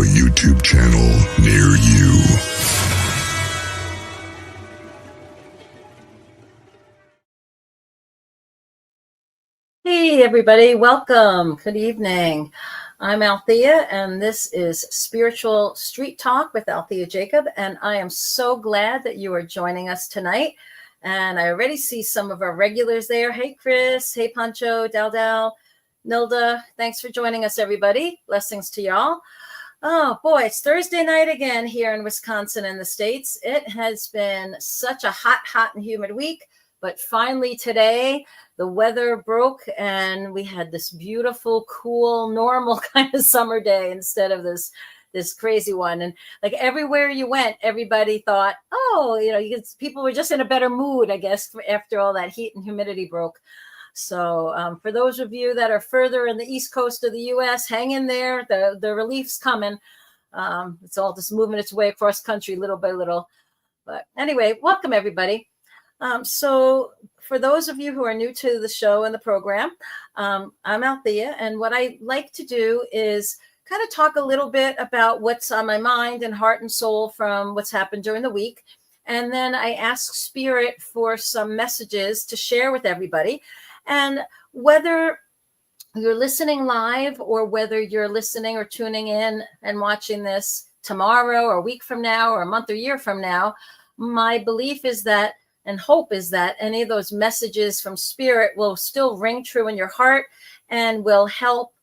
a YouTube channel near you. Hey everybody, welcome. Good evening. I'm Althea and this is Spiritual Street Talk with Althea Jacob, and I am so glad that you are joining us tonight. And I already see some of our regulars there. Hey Chris, hey Pancho, Dal, Nilda, thanks for joining us everybody. Blessings to y'all. Oh boy, it's Thursday night again here in Wisconsin and the States. It has been such a hot and humid week, but finally today the weather broke and we had this beautiful, cool, normal kind of summer day instead of this crazy one. And like everywhere you went, everybody thought, oh, people were just in a better mood, I guess, after all that heat and humidity broke. So for those of you that are further in the East Coast of the U.S., hang in there. The relief's coming. It's all just moving its way across country little by little. But anyway, welcome everybody. So for those of you who are new to the show and the program, I'm Althea, and what I like to do is kind of talk a little bit about what's on my mind and heart and soul from what's happened during the week. And then I ask Spirit for some messages to share with everybody. And whether you're listening live or whether you're listening or tuning in and watching this tomorrow or a week from now or a month or year from now, my belief is that and hope is that any of those messages from Spirit will still ring true in your heart and will help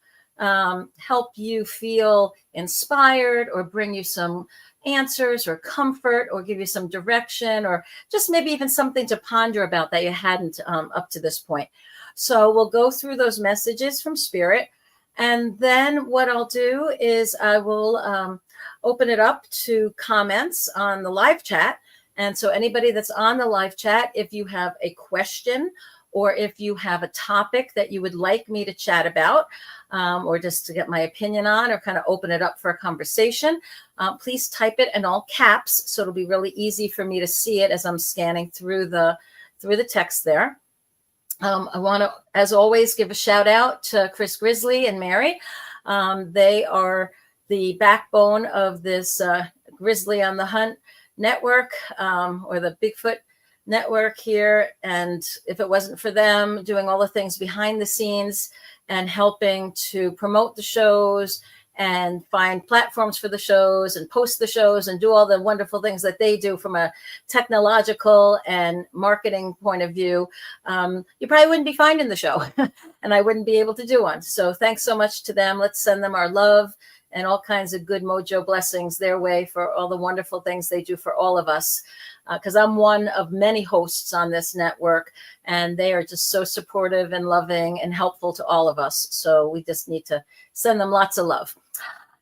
you feel inspired or bring you some answers or comfort or give you some direction or just maybe even something to ponder about that you hadn't up to this point. So we'll go through those messages from Spirit. And then what I'll do is I will open it up to comments on the live chat. And so anybody that's on the live chat, if you have a question or if you have a topic that you would like me to chat about or just to get my opinion on or kind of open it up for a conversation, please type it in all caps. So it'll be really easy for me to see it as I'm scanning through the text there. I want to, as always, give a shout out to Chris Grizzly and Mary. They are the backbone of this Grizzly on the Hunt network or the Bigfoot network here. And if it wasn't for them doing all the things behind the scenes and helping to promote the shows and find platforms for the shows and post the shows and do all the wonderful things that they do from a technological and marketing point of view, you probably wouldn't be finding the show and I wouldn't be able to do one. So thanks so much to them. Let's send them our love and all kinds of good mojo blessings their way for all the wonderful things they do for all of us. Because I'm one of many hosts on this network, and they are just so supportive and loving and helpful to all of us. So we just need to send them lots of love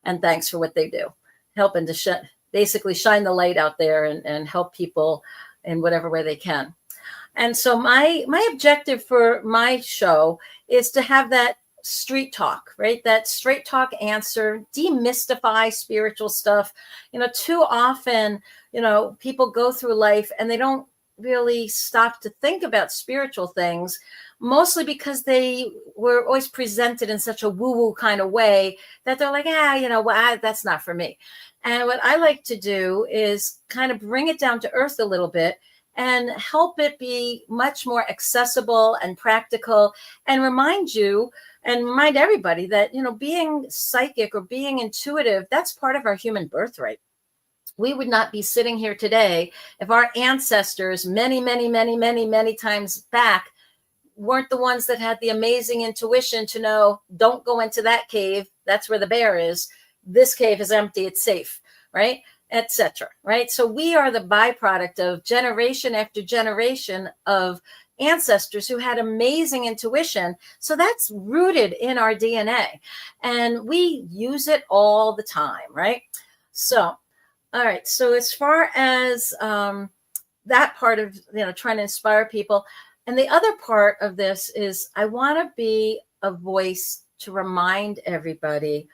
and thanks for what they do, helping to basically shine the light out there and help people in whatever way they can. And so my objective for my show is to have that street talk, right? That straight talk answer, demystify spiritual stuff. Too often, people go through life and they don't really stop to think about spiritual things, mostly because they were always presented in such a woo-woo kind of way that they're like, that's not for me. And what I like to do is kind of bring it down to earth a little bit and help it be much more accessible and practical and remind you and remind everybody that, being psychic or being intuitive, that's part of our human birthright. We would not be sitting here today if our ancestors many times back weren't the ones that had the amazing intuition to know, don't go into that cave. That's where the bear is. This cave is empty. It's safe, right? Etc. Right? So we are the byproduct of generation after generation of ancestors who had amazing intuition. So that's rooted in our DNA and we use it all the time, right? So, all right. So as far as that part of, trying to inspire people, and the other part of this is I want to be a voice to remind everybody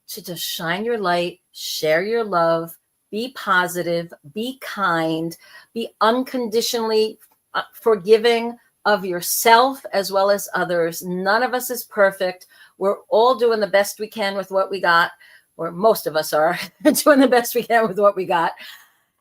to just shine your light, share your love, be positive, be kind, be unconditionally forgiving of yourself as well as others. None of us is perfect. We're all doing the best we can with what we got. or most of us are doing the best we can with what we got.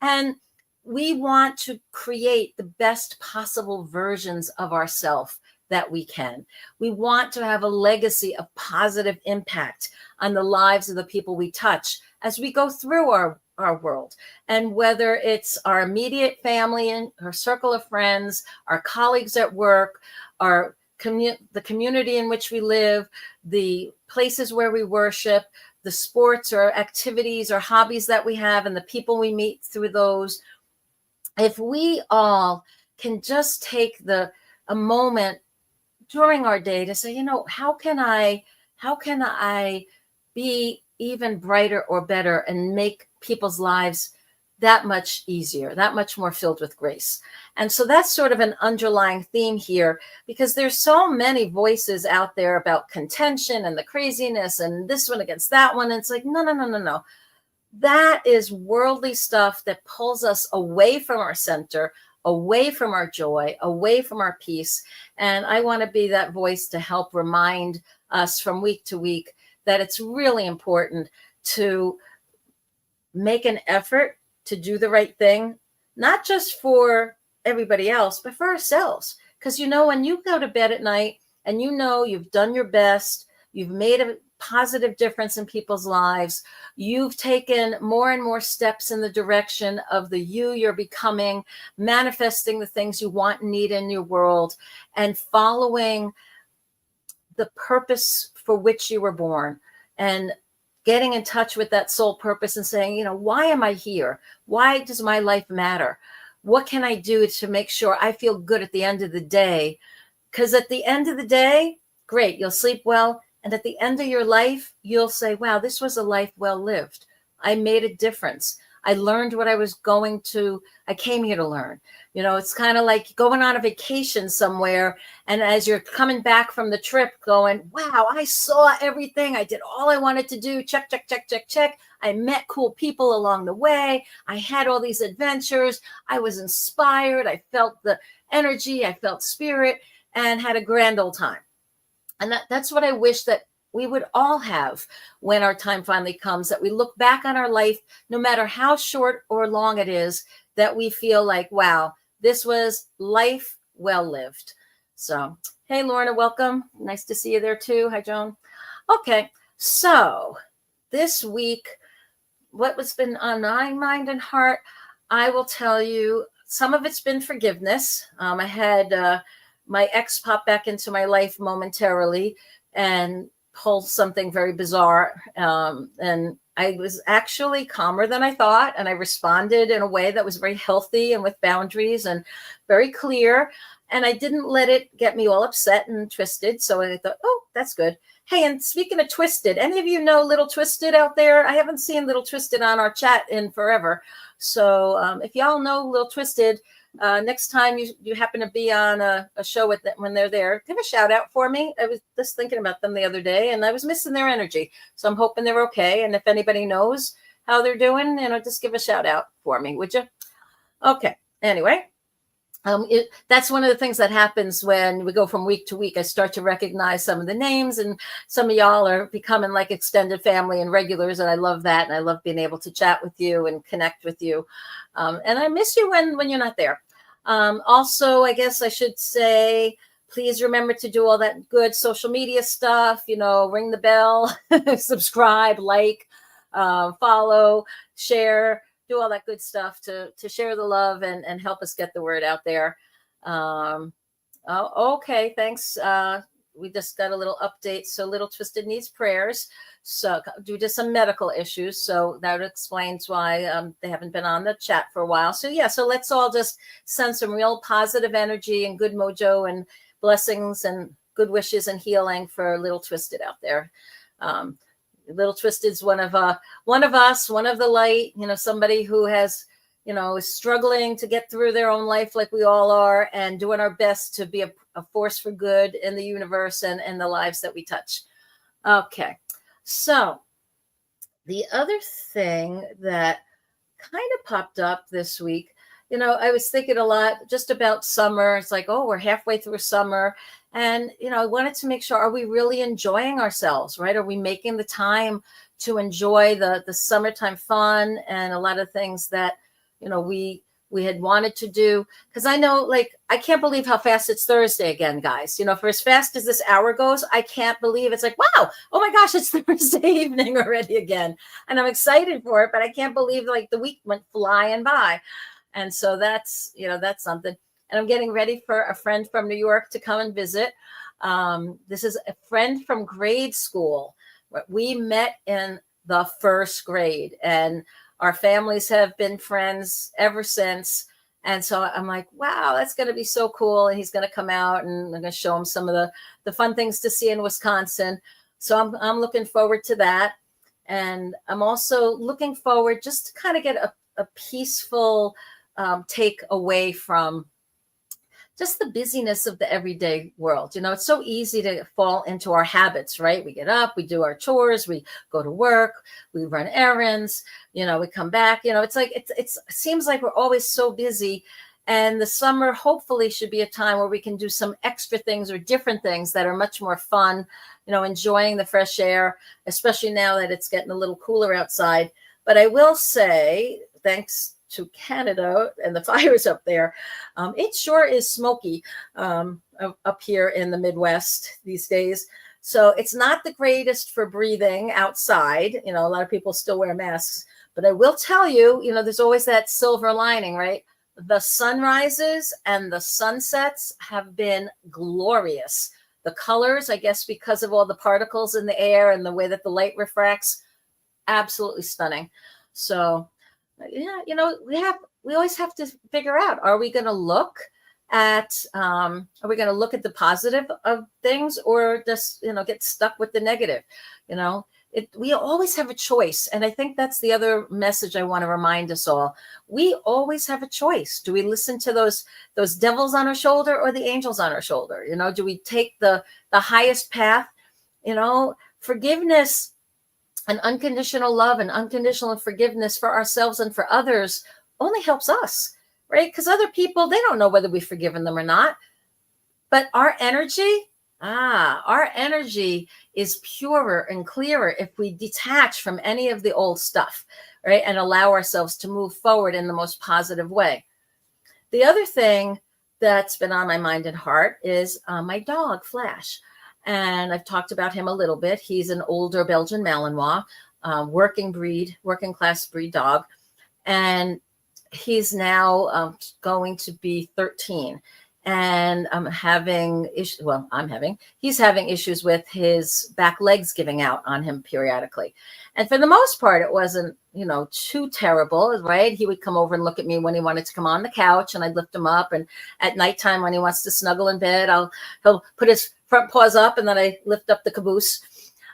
And we want to create the best possible versions of ourselves that we can. We want to have a legacy of positive impact on the lives of the people we touch as we go through our world. And whether it's our immediate family and our circle of friends, our colleagues at work, the community in which we live, the places where we worship, the sports or activities or hobbies that we have, and the people we meet through those. If we all can just take a moment during our day to say, how can I be even brighter or better and make people's lives that much easier, that much more filled with grace. And so that's sort of an underlying theme here, because there's so many voices out there about contention and the craziness and this one against that one. And it's like, no. That is worldly stuff that pulls us away from our center, away from our joy, away from our peace. And I want to be that voice to help remind us from week to week that it's really important to make an effort to do the right thing, not just for everybody else, but for ourselves. Because, when you go to bed at night and you've done your best, you've made a positive difference in people's lives, you've taken more and more steps in the direction of the you're becoming, manifesting the things you want and need in your world, and following the purpose for which you were born, and getting in touch with that soul purpose and saying, why am I here? Why does my life matter? What can I do to make sure I feel good at the end of the day? Because at the end of the day, great, you'll sleep well. And at the end of your life, you'll say, wow, this was a life well lived. I made a difference. I learned what I came here to learn. It's kind of like going on a vacation somewhere. And as you're coming back from the trip going, wow, I saw everything. I did all I wanted to do. Check, check, check, check, check. I met cool people along the way. I had all these adventures. I was inspired. I felt the energy. I felt spirit and had a grand old time. And that's what I wish that we would all have when our time finally comes, that we look back on our life, no matter how short or long it is, that we feel like, wow, this was life well lived. So, hey, Lorna, welcome. Nice to see you there too. Hi, Joan. Okay, so this week, what was been on my mind and heart, I will tell you, some of it's been forgiveness. I had my ex pop back into my life momentarily and pulled something very bizarre. And I was actually calmer than I thought. And I responded in a way that was very healthy and with boundaries and very clear. And I didn't let it get me all upset and twisted. So I thought, oh, that's good. Hey, and speaking of Twisted, any of you know Little Twisted out there? I haven't seen Little Twisted on our chat in forever. So if y'all know Little Twisted, next time you happen to be on a show with them, when they're there, give a shout out for me. I was just thinking about them the other day and I was missing their energy. So I'm hoping they're okay. And if anybody knows how they're doing, just give a shout out for me, would you? Okay. Anyway, that's one of the things that happens when we go from week to week. I start to recognize some of the names, and some of y'all are becoming like extended family and regulars. And I love that. And I love being able to chat with you and connect with you. And I miss you when you're not there. Also, I guess I should say, please remember to do all that good social media stuff, ring the bell, subscribe, like, follow, share, do all that good stuff to share the love and help us get the word out there. Okay. Thanks. We just got a little update. So Little Twisted needs prayers. So due to some medical issues. So that explains why they haven't been on the chat for a while. So yeah, so let's all just send some real positive energy and good mojo and blessings and good wishes and healing for Little Twisted out there. Little Twisted's one of us, one of the light, somebody who has, is struggling to get through their own life like we all are, and doing our best to be a force for good in the universe and the lives that we touch. Okay. So the other thing that kind of popped up this week, I was thinking a lot just about summer. It's like, oh, we're halfway through summer. And, I wanted to make sure, are we really enjoying ourselves, right? Are we making the time to enjoy the summertime fun and a lot of things that, we had wanted to do? Because I know, like, I can't believe how fast it's Thursday again, guys. For as fast as this hour goes, I can't believe it's like, wow, oh my gosh, it's Thursday evening already again. And I'm excited for it, but I can't believe like the week went flying by. And so that's something. And I'm getting ready for a friend from New York to come and visit. This is a friend from grade school. We met in the first grade, and our families have been friends ever since. And so I'm like, wow, that's going to be so cool. And he's going to come out, and I'm going to show him some of the fun things to see in Wisconsin. So I'm looking forward to that. And I'm also looking forward just to kind of get a peaceful take away from just the busyness of the everyday world. It's so easy to fall into our habits, right? We get up, we do our chores, we go to work, we run errands, we come back, it's like, it seems like we're always so busy. And the summer hopefully should be a time where we can do some extra things or different things that are much more fun, enjoying the fresh air, especially now that it's getting a little cooler outside. But I will say, thanks to Canada and the fires up there, it sure is smoky up here in the Midwest these days. So it's not the greatest for breathing outside. A lot of people still wear masks, but I will tell you, there's always that silver lining, right? The sunrises and the sunsets have been glorious. The colors, I guess, because of all the particles in the air and the way that the light refracts, absolutely stunning. So yeah, we always have to figure out, are we going to look at the positive of things, or just, get stuck with the negative? We always have a choice. And I think that's the other message I want to remind us all. We always have a choice. Do we listen to those devils on our shoulder or the angels on our shoulder? Do we take the highest path? Forgiveness and unconditional love and unconditional forgiveness for ourselves and for others only helps us, right? Because other people, they don't know whether we've forgiven them or not. But our energy is purer and clearer if we detach from any of the old stuff, right? And allow ourselves to move forward in the most positive way. The other thing that's been on my mind and heart is my dog, Flash. And I've talked about him a little bit. He's an older Belgian Malinois, working class breed dog. And he's now going to be 13. And he's having issues with his back legs giving out on him periodically. And for the most part, it wasn't, too terrible, right? He would come over and look at me when he wanted to come on the couch, and I'd lift him up. And at nighttime, when he wants to snuggle in bed, he'll put his front paws up, and then I lift up the caboose.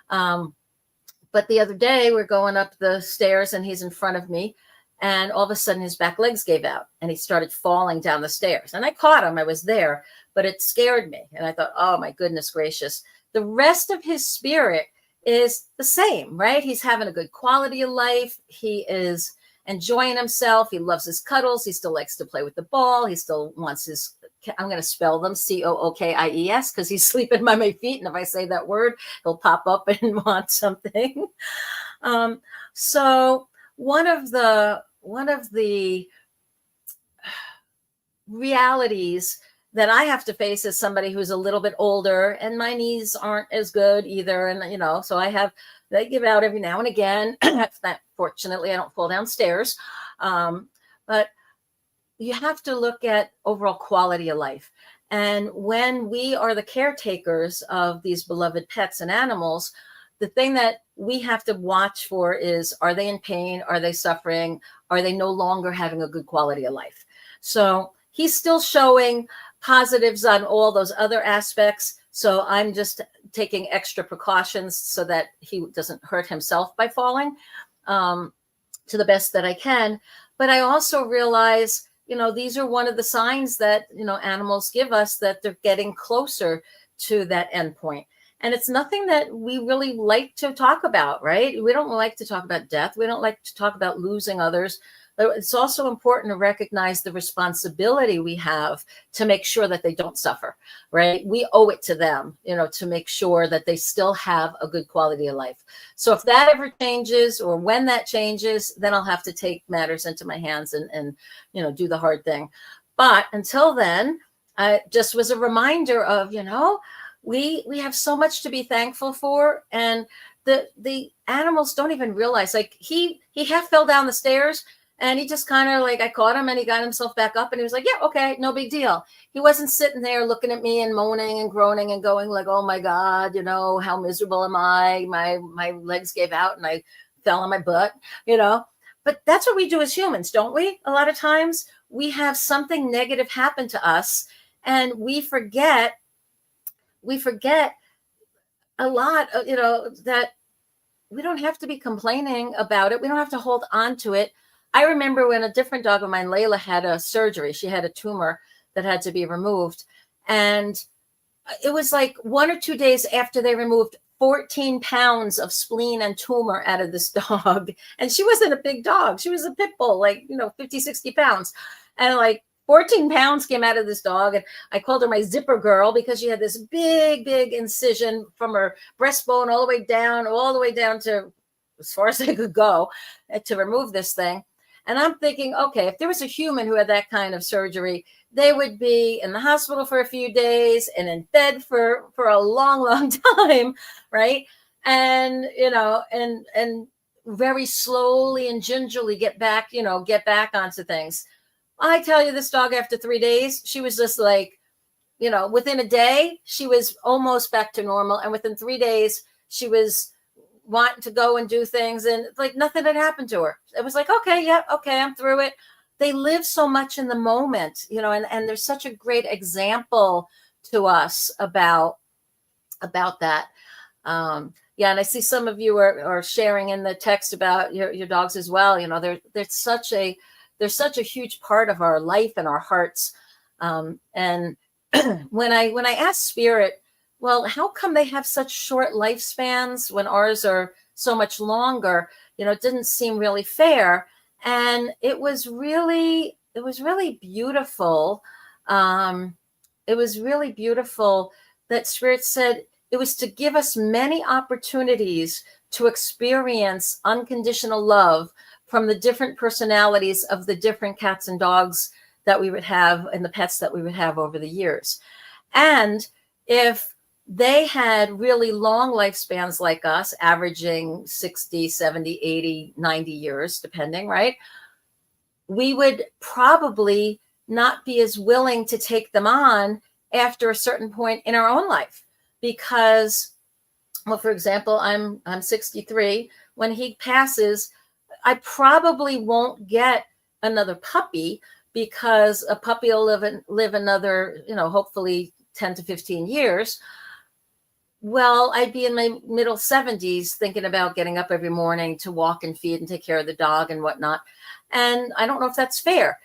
But the other day, we're going up the stairs, and he's in front of me. And all of a sudden, his back legs gave out, and he started falling down the stairs. And I caught him. I was there, but it scared me. And I thought, oh, my goodness gracious. The rest of his spirit is the same, right? He's having a good quality of life. He is enjoying himself. He loves his cuddles. He still likes to play with the ball. He still wants I'm going to spell them, COOKIES, because he's sleeping by my feet. And if I say that word, he'll pop up and want something. So one of the realities that I have to face as somebody who's a little bit older, and my knees aren't as good either. And, so they give out every now and again. Fortunately, I don't fall downstairs. But you have to look at overall quality of life. And when we are the caretakers of these beloved pets and animals, the thing that we have to watch for is, are they in pain? Are they suffering? Are they no longer having a good quality of life? So he's still showing positives on all those other aspects. So I'm just taking extra precautions so that he doesn't hurt himself by falling, to the best that I can. But I also realize, these are one of the signs that, animals give us that they're getting closer to that endpoint. And it's nothing that we really like to talk about, right? We don't like to talk about death. We don't like to talk about losing others. It's also important to recognize the responsibility we have to make sure that they don't suffer, right? We owe it to them, to make sure that they still have a good quality of life. So if that ever changes, or when that changes, then I'll have to take matters into my hands and do the hard thing. But until then, just was a reminder of, we have so much to be thankful for. And the animals don't even realize, like he half fell down the stairs, and he just kind of, like, I caught him and he got himself back up, and he was like, yeah, okay, no big deal. He wasn't sitting there looking at me and moaning and groaning and going like, oh my God, how miserable am I? My legs gave out and I fell on my butt, But that's what we do as humans, don't we? A lot of times we have something negative happen to us, and we forget a lot, that we don't have to be complaining about it. We don't have to hold on to it. I remember when a different dog of mine, Layla, had a surgery. She had a tumor that had to be removed. And it was like 1 or 2 days after they removed 14 pounds of spleen and tumor out of this dog. And she wasn't a big dog. She was a pit bull, like, 50, 60 pounds. And like 14 pounds came out of this dog. And I called her my zipper girl, because she had this big, big incision from her breastbone all the way down to as far as they could go, to remove this thing. And I'm thinking, okay, if there was a human who had that kind of surgery, they would be in the hospital for a few days and in bed for a long, long time, right? And, and very slowly and gingerly get back onto things. I tell you, this dog, after 3 days, she was just like, within a day, she was almost back to normal. And within 3 days, she was wanting to go and do things, and like nothing had happened to her. It was like, okay, yeah, okay, I'm through it. They live so much in the moment, and there's such a great example to us about that. Yeah, and I see some of you are sharing in the text about your dogs as well. They're such a huge part of our life and our hearts. And when I ask Spirit, well, how come they have such short lifespans when ours are so much longer? It didn't seem really fair. And it was really beautiful. It was really beautiful that Spirit said it was to give us many opportunities to experience unconditional love from the different personalities of the different cats and dogs that we would have, and the pets that we would have over the years. And if they had really long lifespans like us, averaging 60, 70, 80, 90 years, depending, right? We would probably not be as willing to take them on after a certain point in our own life. Because, well, for example, I'm 63. When he passes, I probably won't get another puppy, because a puppy will live another, hopefully 10 to 15 years. Well, I'd be in my middle 70s thinking about getting up every morning to walk and feed and take care of the dog and whatnot. And I don't know if that's fair.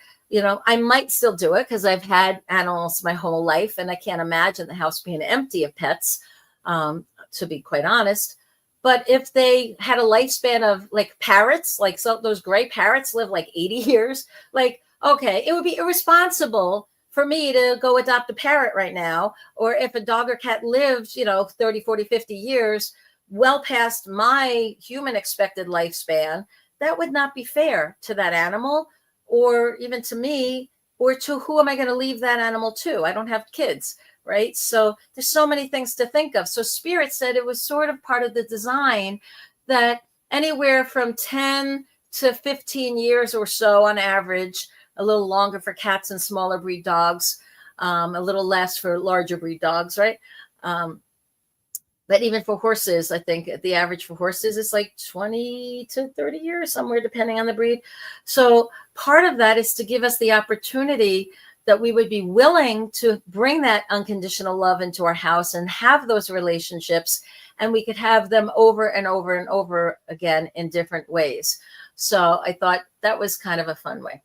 I might still do it because I've had animals my whole life, and I can't imagine the house being empty of pets, to be quite honest. But if they had a lifespan of like parrots, like those gray parrots live like 80 years, like, okay, it would be irresponsible for me to go adopt a parrot right now. Or if a dog or cat lived, 30, 40, 50 years, well past my human expected lifespan, that would not be fair to that animal, or even to me, or to who am I going to leave that animal to? I don't have kids, right? So there's so many things to think of. So Spirit said it was sort of part of the design that anywhere from 10 to 15 years or so on average, a little longer for cats and smaller breed dogs, a little less for larger breed dogs, right? But even for horses, I think the average for horses is like 20 to 30 years, somewhere depending on the breed. So part of that is to give us the opportunity that we would be willing to bring that unconditional love into our house and have those relationships, and we could have them over and over and over again in different ways. So I thought that was kind of a fun way.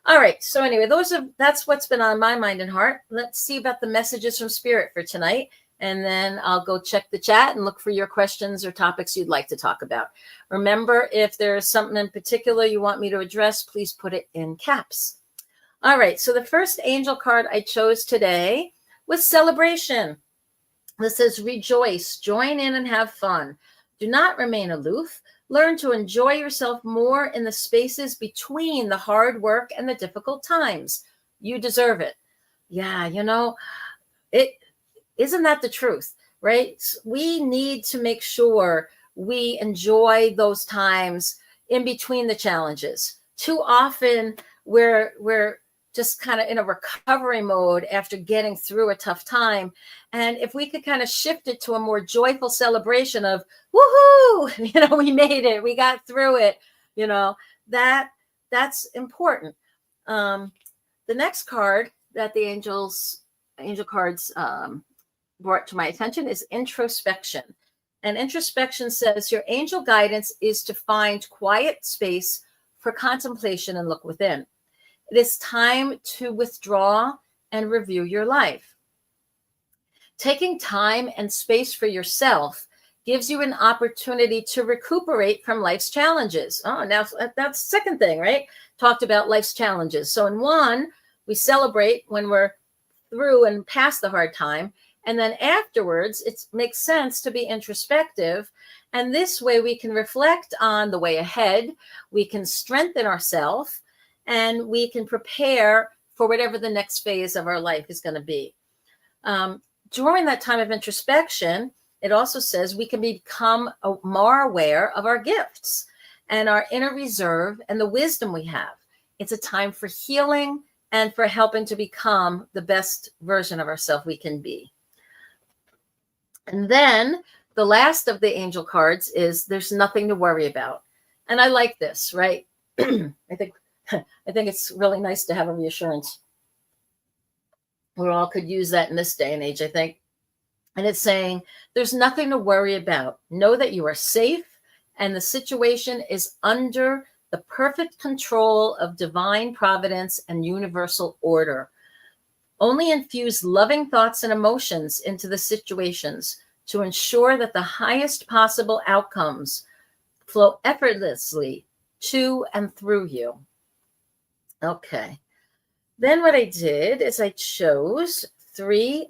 All right. So anyway, that's what's been on my mind and heart. Let's see about the messages from Spirit for tonight. and then I'll go check the chat and look for your questions or topics you'd like to talk about. Remember, if there's something in particular you want me to address, please put it in caps. All right, so the first angel card I chose today was celebration. This says, rejoice, join in and have fun. Do not remain aloof. Learn to enjoy yourself more in the spaces between the hard work and the difficult times. You deserve it. Yeah, isn't that the truth, right? We need to make sure we enjoy those times in between the challenges. Too often we're just kind of in a recovery mode after getting through a tough time. And if we could kind of shift it to a more joyful celebration of, woohoo, we made it, we got through it, that's important. The next card that the angel cards brought to my attention is introspection. And introspection says your angel guidance is to find quiet space for contemplation and look within. It is time to withdraw and review your life. Taking time and space for yourself gives you an opportunity to recuperate from life's challenges. Oh, now that's the second thing, right? Talked about life's challenges. So in one, we celebrate when we're through and past the hard time. And then afterwards, it makes sense to be introspective. And this way we can reflect on the way ahead. We can strengthen ourselves, and we can prepare for whatever the next phase of our life is going to be. During that time of introspection, it also says we can become more aware of our gifts and our inner reserve and the wisdom we have. It's a time for healing and for helping to become the best version of ourselves we can be. And then the last of the angel cards is there's nothing to worry about. And I like this, right? I think it's really nice to have a reassurance. We all could use that in this day and age, I think. And it's saying there's nothing to worry about. Know that you are safe and the situation is under the perfect control of divine providence and universal order. Only infuse loving thoughts and emotions into the situations to ensure that the highest possible outcomes flow effortlessly to and through you. Okay. Then what I did is I chose 3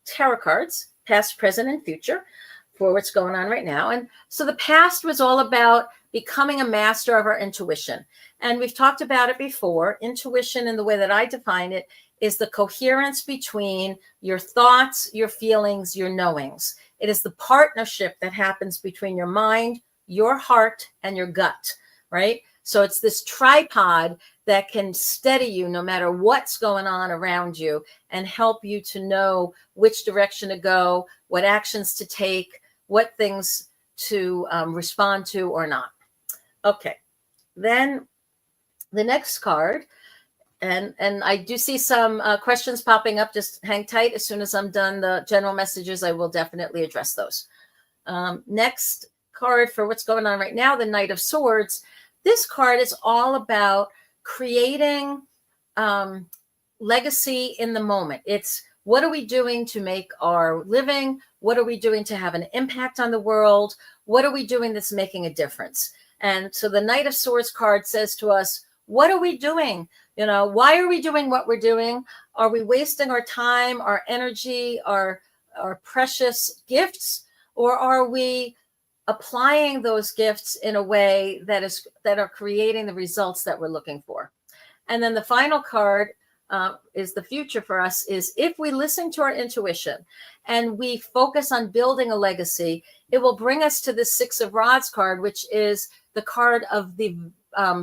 tarot cards, past, present, and future, for what's going on right now. And so the past was all about becoming a master of our intuition. And we've talked about it before. Intuition, in the way that I define it, is the coherence between your thoughts, your feelings, your knowings. It is the partnership that happens between your mind, your heart, and your gut, right? So it's this tripod that can steady you no matter what's going on around you and help you to know which direction to go, what actions to take, what things to respond to or not. Okay, then the next card, and I do see some questions popping up. Just hang tight. As soon as I'm done the general messages, I will definitely address those. Next card for what's going on right now, the Knight of Swords. This card is all about creating legacy in the moment. It's what are we doing to make our living? What are we doing to have an impact on the world? What are we doing that's making a difference? And so the Knight of Swords card says to us, what are we doing? Why are we doing what we're doing? Are we wasting our time, our energy, our precious gifts? Or are we applying those gifts in a way that are creating the results that we're looking for? And then the final card is the future for us, is if we listen to our intuition and we focus on building a legacy, it will bring us to the 6 of Rods card, which is the card of the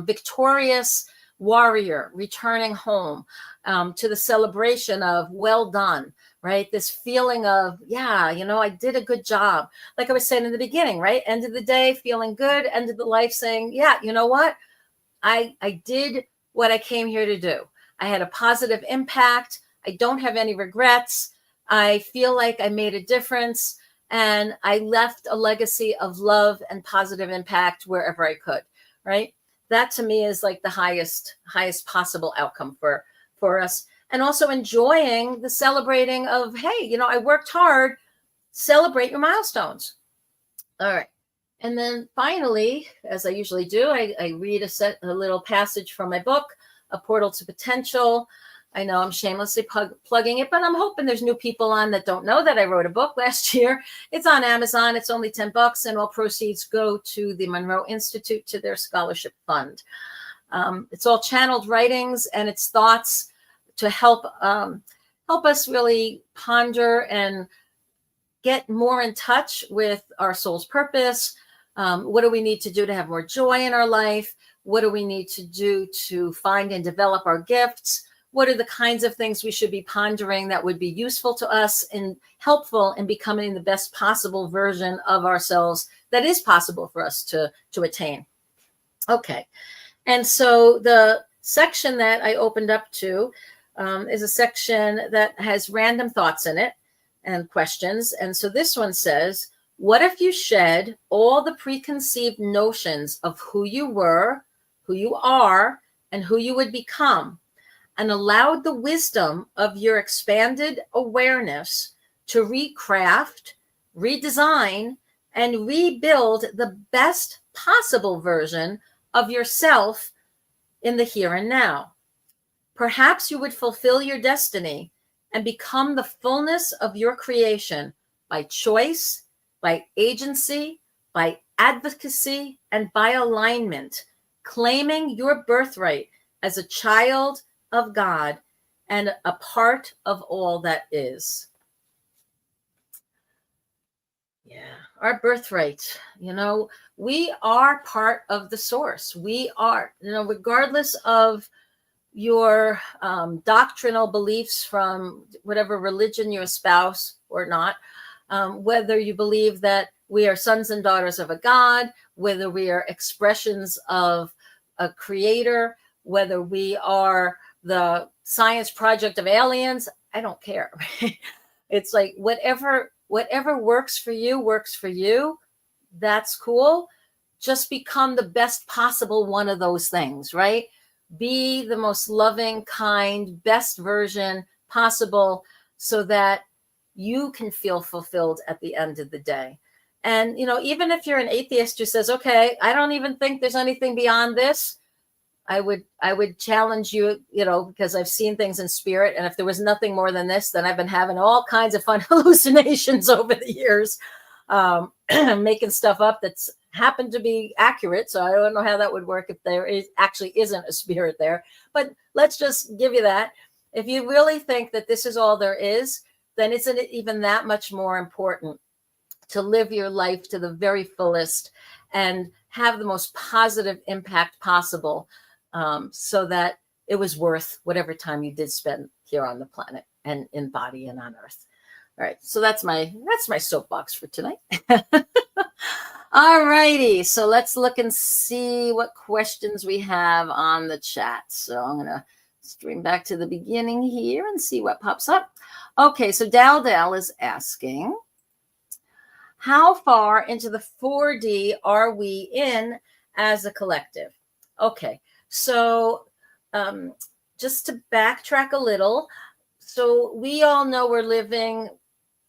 victorious warrior returning home, to the celebration of well done, right? This feeling of, I did a good job. Like I was saying in the beginning, right? End of the day, feeling good. End of the life saying, you know what? I did what I came here to do. I had a positive impact. I don't have any regrets. I feel like I made a difference, and I left a legacy of love and positive impact wherever I could, right? That to me is like the highest possible outcome for us. And also enjoying the celebrating of, hey, I worked hard. celebrate your milestones. All right. And then finally, as I usually do, I read a little passage from my book, A Portal to Potential. I know I'm shamelessly plugging it, but I'm hoping there's new people on that don't know that I wrote a book last year. It's on Amazon. It's only $10, and all proceeds go to the Monroe Institute, to their scholarship fund. It's all channeled writings, and it's thoughts to help us really ponder and get more in touch with our soul's purpose. What do we need to do to have more joy in our life? What do we need to do to find and develop our gifts? What are the kinds of things we should be pondering that would be useful to us and helpful in becoming the best possible version of ourselves that is possible for us to attain? Okay. And so the section that I opened up to is a section that has random thoughts in it and questions. And so this one says, what if you shed all the preconceived notions of who you were, who you are, and who you would become, and allowed the wisdom of your expanded awareness to recraft, redesign, and rebuild the best possible version of yourself in the here and now? Perhaps you would fulfill your destiny and become the fullness of your creation by choice, by agency, by advocacy, and by alignment, claiming your birthright as a child of God and a part of all that is. Yeah, our birthright, we are part of the source. We are, regardless of your doctrinal beliefs from whatever religion you espouse or not, whether you believe that we are sons and daughters of a God, whether we are expressions of a creator, whether we are the science project of aliens, I don't care. It's like whatever works for you, that's cool. Just become the best possible one of those things, right? Be the most loving, kind, best version possible so that you can feel fulfilled at the end of the day. And, even if you're an atheist who says, okay, I don't even think there's anything beyond this, I would challenge you, because I've seen things in spirit. And if there was nothing more than this, then I've been having all kinds of fun hallucinations over the years, making stuff up that's happened to be accurate. So I don't know how that would work if there actually isn't a spirit there. But let's just give you that. If you really think that this is all there is, then isn't it even that much more important to live your life to the very fullest and have the most positive impact possible, so that it was worth whatever time you did spend here on the planet and in body and on earth. All right. So that's my soapbox for tonight. All righty. So let's look and see what questions we have on the chat. So I'm going to stream back to the beginning here and see what pops up. Okay. So Dal is asking, how far into the 4D are we in as a collective? Okay. So just to backtrack a little, so we all know we're living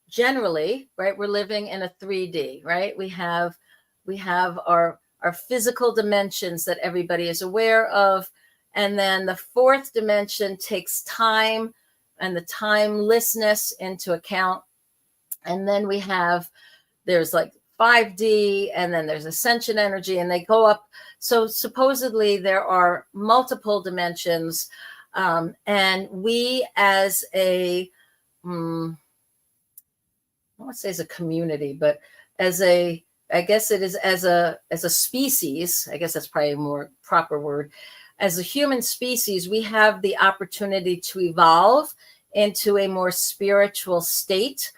generally, right? We're living in a 3D, right? We have our physical dimensions that everybody is aware of. And then the fourth dimension takes time and the timelessness into account. And then there's like 5D, and then there's ascension energy, and they go up. So supposedly there are multiple dimensions. And we as I want to say as a community, but I guess it is as a species, I guess that's probably a more proper word. As a human species, we have the opportunity to evolve into a more spiritual state.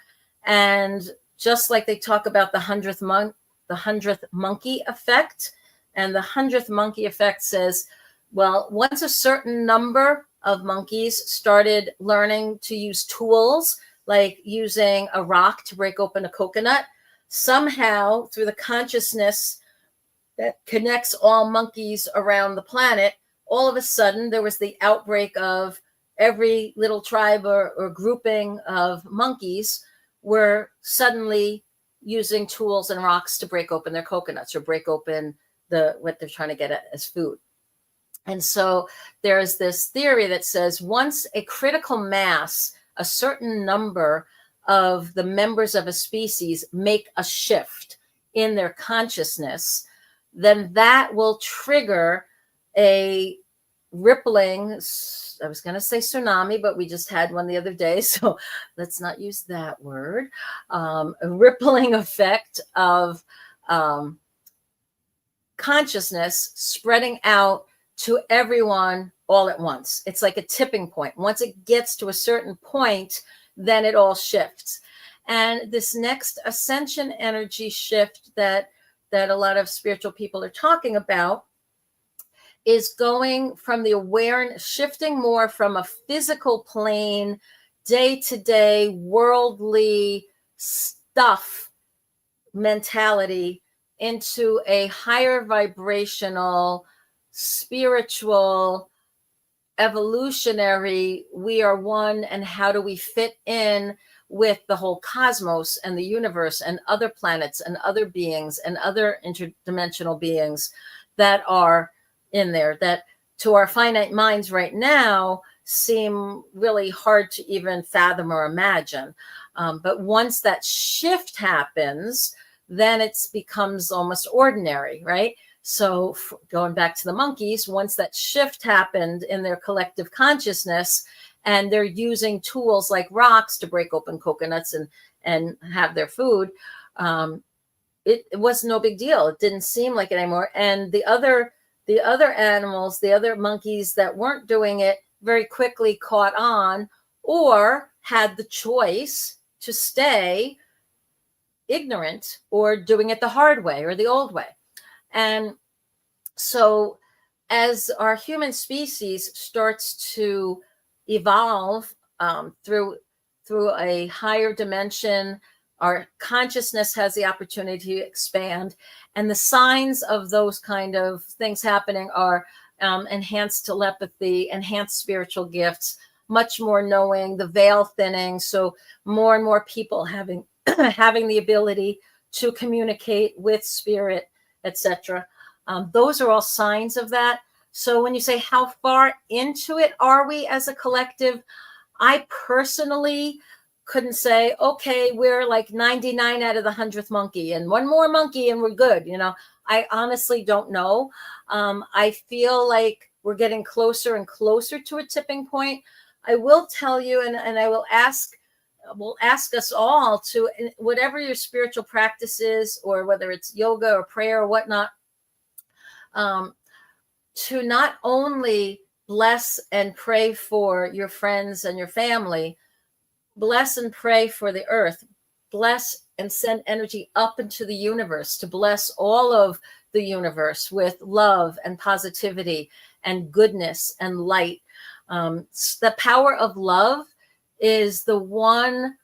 And just like they talk about the 100th monkey effect, and the 100th monkey effect says, well, once a certain number of monkeys started learning to use tools, like using a rock to break open a coconut, somehow through the consciousness that connects all monkeys around the planet, all of a sudden there was the outbreak of every little tribe or grouping of monkeys were suddenly using tools and rocks to break open their coconuts or break open what they're trying to get at as food. And so there's this theory that says once a critical mass, a certain number of the members of a species make a shift in their consciousness, then that will trigger a rippling. I was going to say tsunami, but we just had one the other day, so let's not use that word. A rippling effect of consciousness spreading out to everyone all at once. It's like a tipping point. Once it gets to a certain point, then it all shifts. And this next ascension energy shift that a lot of spiritual people are talking about is going from the awareness, shifting more from a physical plane, day-to-day, worldly stuff mentality into a higher vibrational, spiritual, evolutionary, we are one, and how do we fit in with the whole cosmos and the universe and other planets and other beings and other interdimensional beings that are in there, that to our finite minds right now seem really hard to even fathom or imagine. But once that shift happens, then it becomes almost ordinary, right? So going back to the monkeys, once that shift happened in their collective consciousness, and they're using tools like rocks to break open coconuts and have their food, it was no big deal. It didn't seem like it anymore. And the other animals, the other monkeys that weren't doing it, very quickly caught on or had the choice to stay ignorant or doing it the hard way or the old way. And so as our human species starts to evolve through a higher dimension, our consciousness has the opportunity to expand. And the signs of those kind of things happening are enhanced telepathy, enhanced spiritual gifts, much more knowing, the veil thinning. So more and more people having having the ability to communicate with spirit, etc. Those are all signs of that. So when you say how far into it are we as a collective, I personally couldn't say, okay, we're like 99 out of the 100th monkey and one more monkey and we're good. You know, I honestly don't know. I feel like we're getting closer and closer to a tipping point. I will tell you, and I will ask us all to, whatever your spiritual practice is, or whether it's yoga or prayer or whatnot, to not only bless and pray for your friends and your family, bless and pray for the earth, bless and send energy up into the universe to bless all of the universe with love and positivity and goodness and light. The power of love is the one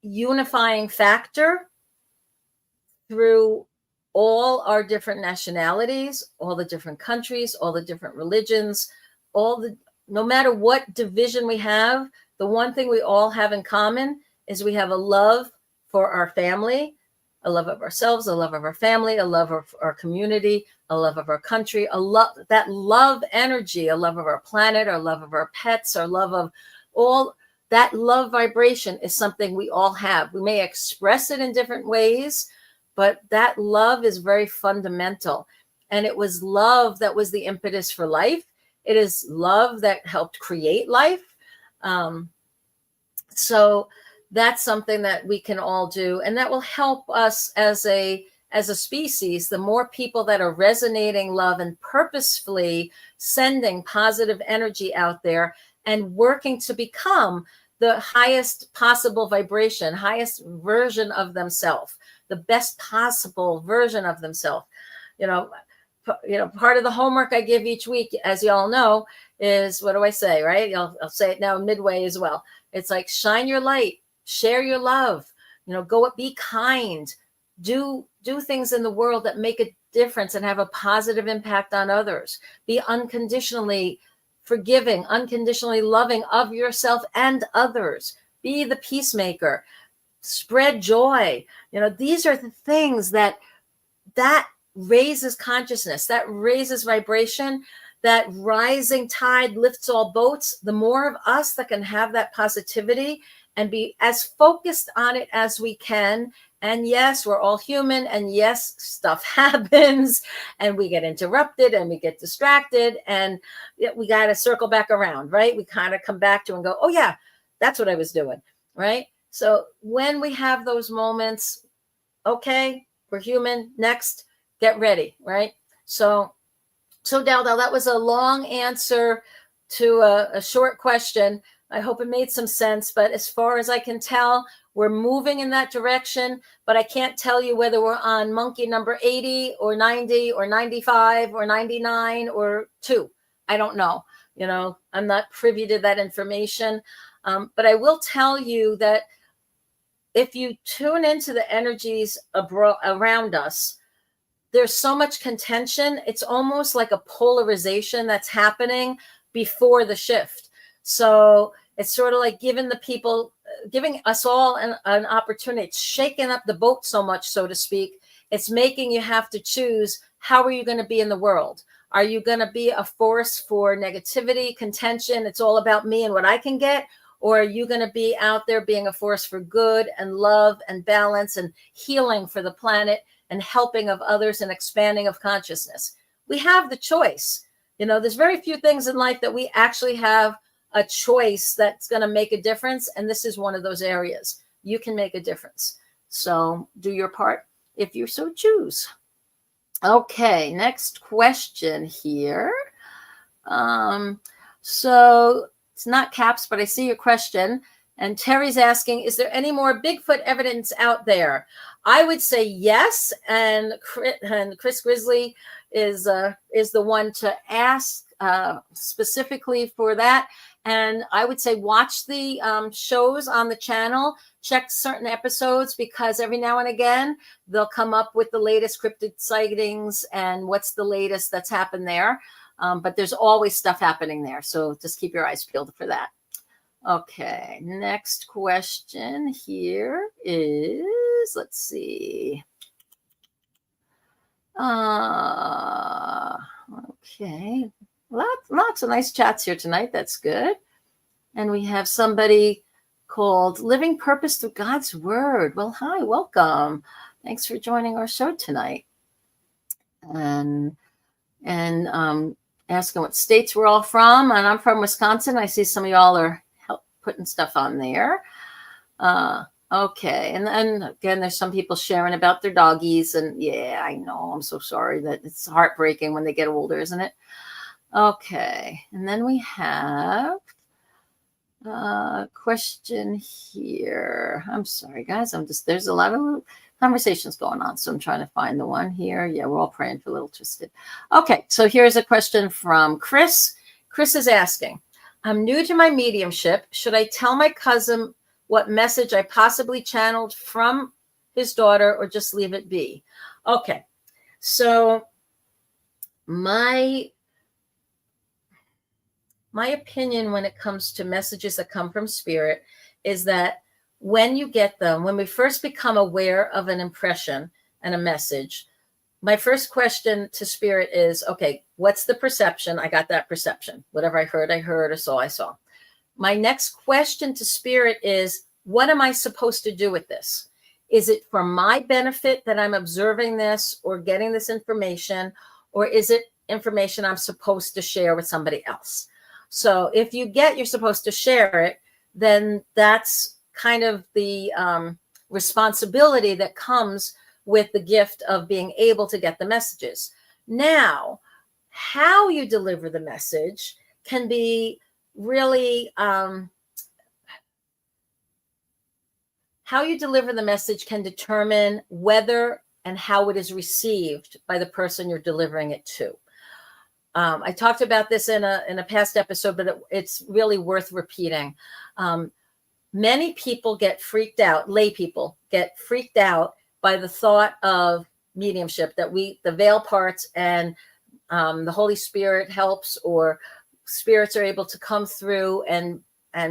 unifying factor through all our different nationalities, all the different countries, all the different religions, no matter what division we have, the one thing we all have in common is we have a love for our family, a love of ourselves, a love of our family, a love of our community, a love of our country, that love energy, a love of our planet, our love of our pets, our love of all. That love vibration is something we all have. We may express it in different ways, but that love is very fundamental. And it was love that was the impetus for life. It is love that helped create life. So that's something that we can all do. And that will help us as a species. The more people that are resonating love and purposefully sending positive energy out there and working to become the highest possible vibration, highest version of themselves, the best possible version of themselves. You know, part of the homework I give each week, as you all know, is, what do I say, right? I'll say it now midway as well. It's like, shine your light, share your love, go up, be kind, do things in the world that make a difference and have a positive impact on others. Be unconditionally forgiving, unconditionally loving of yourself and others. be the peacemaker, spread joy. These are the things that raises consciousness, that raises vibration, that rising tide lifts all boats. The more of us that can have that positivity and be as focused on it as we can. And yes, we're all human. And yes, stuff happens and we get interrupted and we get distracted and we got to circle back around, right? We kind of come back to and go, oh yeah, that's what I was doing, right? So when we have those moments, okay, we're human, next, get ready, right? So Daldal, that was a long answer to a short question. I hope it made some sense, but as far as I can tell, we're moving in that direction, but I can't tell you whether we're on monkey number 80 or 90 or 95 or 99 or 2. I don't know. I'm not privy to that information. But I will tell you that if you tune into the energies around us, there's so much contention. It's almost like a polarization that's happening before the shift. So it's sort of like giving us all an opportunity. It's shaking up the boat so much, so to speak. It's making you have to choose, how are you going to be in the world? Are you going to be a force for negativity, contention? It's all about me and what I can get. Or are you going to be out there being a force for good and love and balance and healing for the planet and helping of others and expanding of consciousness? We have the choice. There's very few things in life that we actually have a choice that's going to make a difference. And this is one of those areas. You can make a difference. So do your part if you so choose. Okay, next question here. So it's not caps, but I see your question. And Terry's asking, is there any more Bigfoot evidence out there? I would say yes. And Chris Grizzly is the one to ask specifically for that. And I would say watch the shows on the channel, check certain episodes, because every now and again, they'll come up with the latest cryptid sightings and what's the latest that's happened there. But there's always stuff happening there. So just keep your eyes peeled for that. Okay, next question here is, let's see. Okay, lots of nice chats here tonight. That's good. And we have somebody called Living Purpose Through God's Word. Well, hi, welcome. Thanks for joining our show tonight. And asking what states we're all from. And I'm from Wisconsin. I see some of y'all are putting stuff on there. Okay. And then again, there's some people sharing about their doggies. And yeah, I know. I'm so sorry that it's heartbreaking when they get older, isn't it? Okay. And then we have a question here. I'm sorry, guys. There's a lot of conversations going on. So I'm trying to find the one here. Yeah, we're all praying for Little Twisted. Okay. So here's a question from Chris. Chris is asking, I'm new to my mediumship. Should I tell my cousin what message I possibly channeled from his daughter or just leave it be? Okay. So my opinion when it comes to messages that come from spirit is that when you get them, when we first become aware of an impression and a message, my first question to spirit is, okay, what's the perception? I got that perception. Whatever I heard, or saw, I saw. My next question to spirit is, what am I supposed to do with this? Is it for my benefit that I'm observing this or getting this information, or is it information I'm supposed to share with somebody else? So if you get you're supposed to share it, then that's kind of the responsibility that comes with the gift of being able to get the messages. Now, how you deliver the message can be really, how you deliver the message can determine whether and how it is received by the person you're delivering it to. I talked about this in a past episode, but it's really worth repeating. Many people get freaked out, lay people get freaked out by the thought of mediumship, that the veil parts and the Holy Spirit helps, or spirits are able to come through and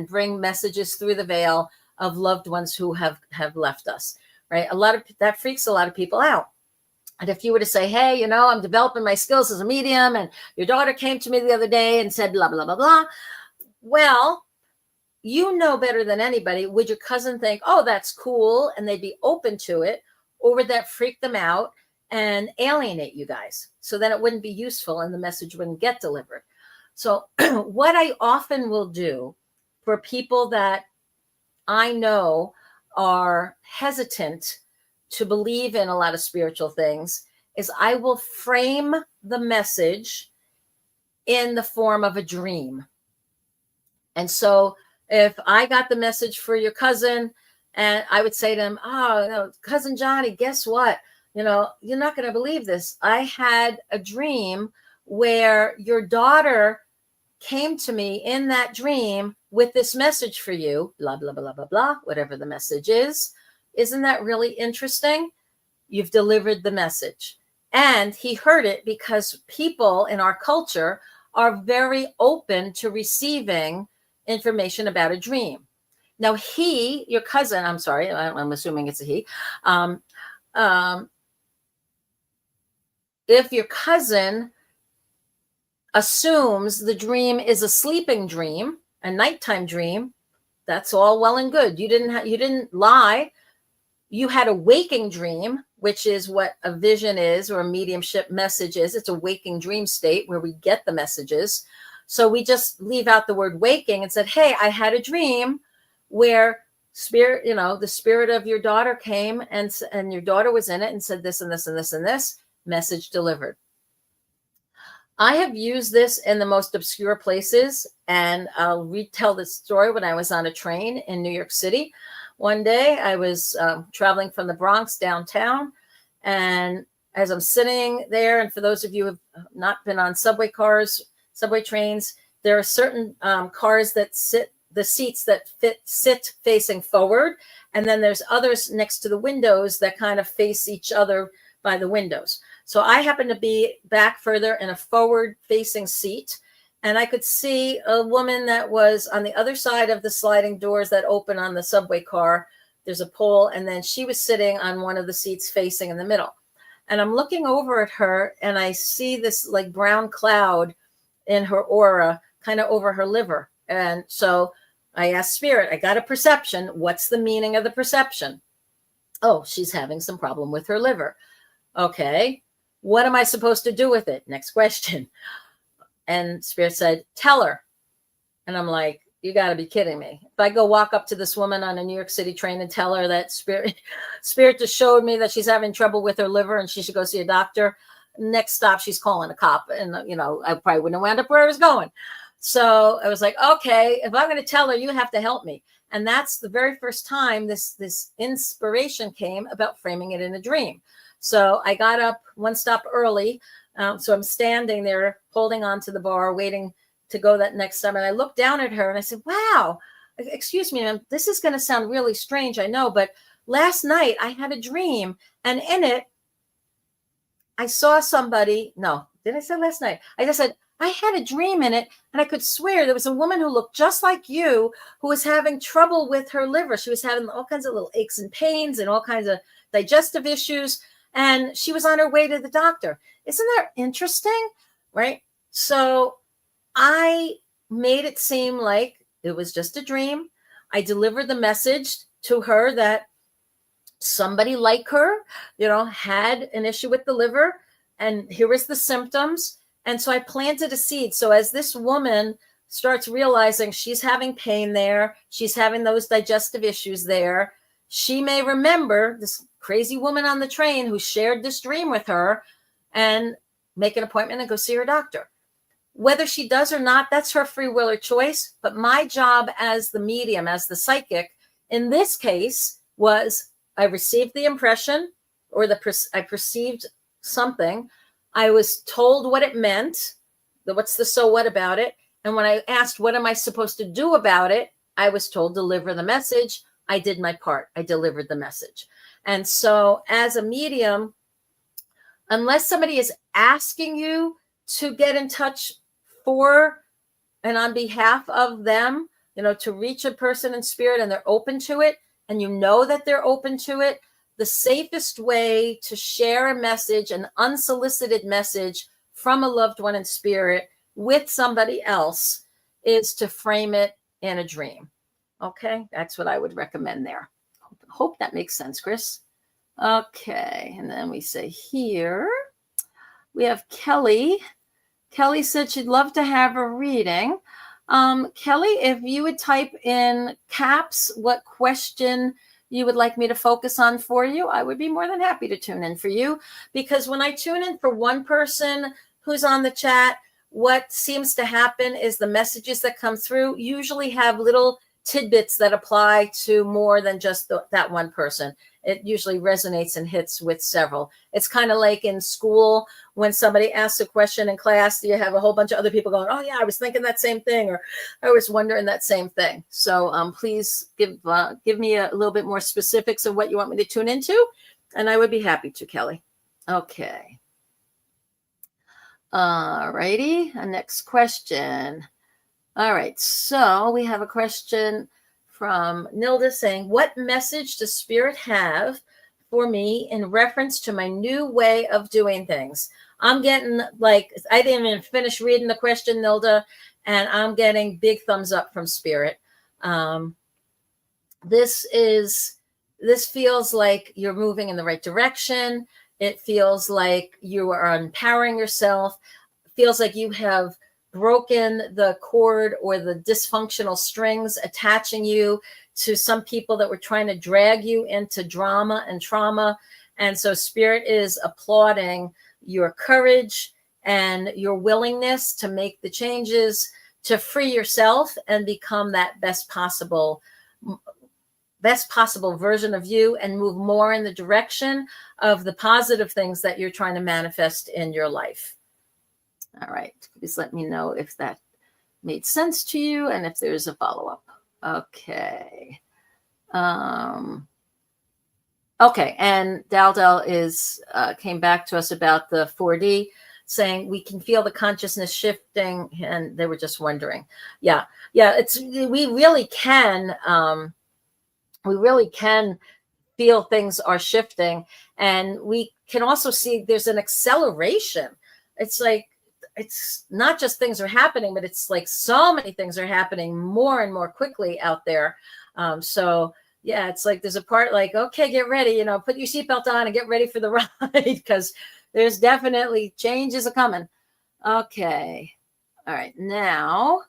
bring messages through the veil. of loved ones who have left us, right? That freaks a lot of people out. And if you were to say, hey, you know, I'm developing my skills as a medium, and your daughter came to me the other day and said, blah, blah, blah, blah. Well, you know better than anybody. Would your cousin think, oh, that's cool, and they'd be open to it? Or would that freak them out and alienate you guys? So then it wouldn't be useful and the message wouldn't get delivered. So what I often will do for people that I know are hesitant to believe in a lot of spiritual things is I will frame the message in the form of a dream. And so if I got the message for your cousin, and I would say to him, oh, no, cousin Johnny, guess what? You know, you're not going to believe this. I had a dream where your daughter came to me in that dream with this message for you, blah, blah, blah, blah, blah, whatever the message is. Isn't that really interesting? You've delivered the message. And he heard it because people in our culture are very open to receiving information about a dream. Now, your cousin, I'm sorry, I'm assuming it's a he. If your cousin assumes the dream is a sleeping dream, a nighttime dream, that's all well and good. You didn't lie. You had a waking dream, which is what a vision is or a mediumship message is. It's a waking dream state where we get the messages. So we just leave out the word waking and said, hey, I had a dream where spirit, you know, the spirit of your daughter came and your daughter was in it and said this and this and this and this, message delivered. I have used this in the most obscure places, and I'll retell this story. When I was on a train in New York City one day, I was traveling from the Bronx downtown, and as I'm sitting there, and for those of you who have not been on subway trains, there are certain cars that the seats that sit facing forward, and then there's others next to the windows that kind of face each other by the windows. So I happened to be back further in a forward facing seat, and I could see a woman that was on the other side of the sliding doors that open on the subway car. There's a pole, and then she was sitting on one of the seats facing in the middle. And I'm looking over at her, and I see this like brown cloud in her aura, kind of over her liver. And so I asked Spirit, I got a perception. What's the meaning of the perception? Oh, she's having some problem with her liver. Okay, what am I supposed to do with it? Next question. And Spirit said, tell her. And I'm like, you got to be kidding me. If I go walk up to this woman on a New York City train and tell her that Spirit just showed me that she's having trouble with her liver and she should go see a doctor, next stop, she's calling a cop. And, you know, I probably wouldn't have wound up where I was going. So I was like, okay, if I'm going to tell her, you have to help me. And that's the very first time this inspiration came about framing it in a dream. So I got up one stop early. So I'm standing there holding on to the bar, waiting to go that next stop. And I looked down at her and I said, wow, excuse me, ma'am, this is going to sound really strange, I know, but last night I had a dream, and in it, I saw somebody. No, did I say last night? I just said, I had a dream in it, and I could swear there was a woman who looked just like you who was having trouble with her liver. She was having all kinds of little aches and pains and all kinds of digestive issues. And she was on her way to the doctor. Isn't that interesting? Right? So I made it seem like it was just a dream. I delivered the message to her that somebody like her, you know, had an issue with the liver, and here was the symptoms. And so I planted a seed. So as this woman starts realizing she's having pain there, she's having those digestive issues there, she may remember this crazy woman on the train who shared this dream with her and make an appointment and go see her doctor. Whether she does or not, that's her free will or choice. But my job as the medium, as the psychic, in this case was I received the impression, or I perceived something. I was told what it meant. What's the so what about it? And when I asked, what am I supposed to do about it? I was told, deliver the message. I did my part. I delivered the message. And so as a medium, unless somebody is asking you to get in touch for and on behalf of them, to reach a person in spirit and they're open to it, and you know that they're open to it, the safest way to share a message, an unsolicited message from a loved one in spirit with somebody else, is to frame it in a dream. Okay, that's what I would recommend there. Hope that makes sense, Chris. Okay, and then we say here, we have Kelly. Kelly said she'd love to have a reading. Kelly, if you would type in caps what question you would like me to focus on for you, I would be more than happy to tune in for you. Because when I tune in for one person who's on the chat, what seems to happen is the messages that come through usually have little tidbits that apply to more than just that one person. It usually resonates and hits with several. It's kind of like in school when somebody asks a question in class, you have a whole bunch of other people going, oh yeah, I was thinking that same thing, or I was wondering that same thing. So please give me a little bit more specifics of what you want me to tune into, and I would be happy to, Kelly. Okay. All righty. Next question. All right. So we have a question from Nilda saying, what message does Spirit have for me in reference to my new way of doing things? I'm getting I didn't even finish reading the question, Nilda, and I'm getting big thumbs up from Spirit. This feels like you're moving in the right direction. It feels like you are empowering yourself. It feels like you have broken the cord or the dysfunctional strings attaching you to some people that were trying to drag you into drama and trauma. And so Spirit is applauding your courage and your willingness to make the changes to free yourself and become that best possible version of you and move more in the direction of the positive things that you're trying to manifest in your life. All right. Please let me know if that made sense to you and if there's a follow-up. Okay. Okay. And Daldal came back to us about the 4D, saying we can feel the consciousness shifting, and they were just wondering. Yeah. We really can feel things are shifting, and we can also see there's an acceleration. It's like, it's not just things are happening, but it's like so many things are happening more and more quickly out there. So yeah, it's like there's a part like, okay, get ready, put your seatbelt on and get ready for the ride, because there's definitely changes are coming. Okay. All right. Now,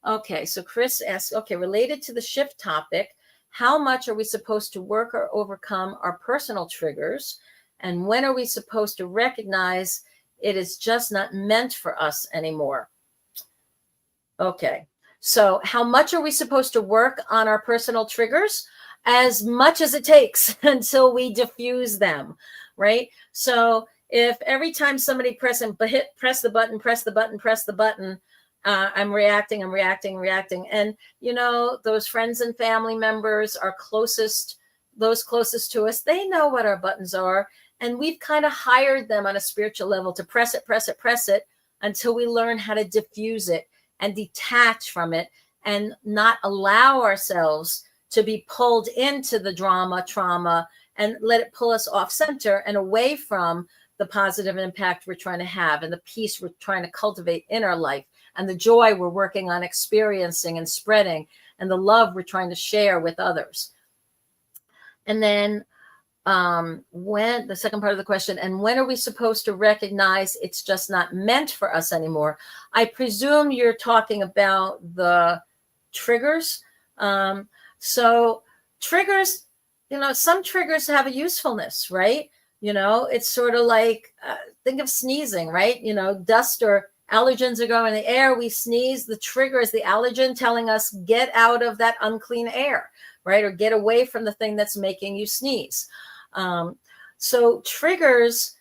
okay. So Chris asks, okay, related to the shift topic, how much are we supposed to work or overcome our personal triggers? And when are we supposed to recognize it is just not meant for us anymore? Okay. So how much are we supposed to work on our personal triggers? As much as it takes until we diffuse them, right? So if every time somebody press the button, I'm reacting. And, those friends and family members are those closest to us, they know what our buttons are. And we've kind of hired them on a spiritual level to press it until we learn how to diffuse it and detach from it and not allow ourselves to be pulled into the trauma, and let it pull us off center and away from the positive impact we're trying to have and the peace we're trying to cultivate in our life and the joy we're working on experiencing and spreading and the love we're trying to share with others. And then when the second part of the question, and when are we supposed to recognize it's just not meant for us anymore? I presume you're talking about the triggers. So triggers, some triggers have a usefulness, right? It's sort of like, think of sneezing, right? Dust or allergens are going in the air. We sneeze. The trigger is the allergen telling us get out of that unclean air, right? Or get away from the thing that's making you sneeze. So triggers,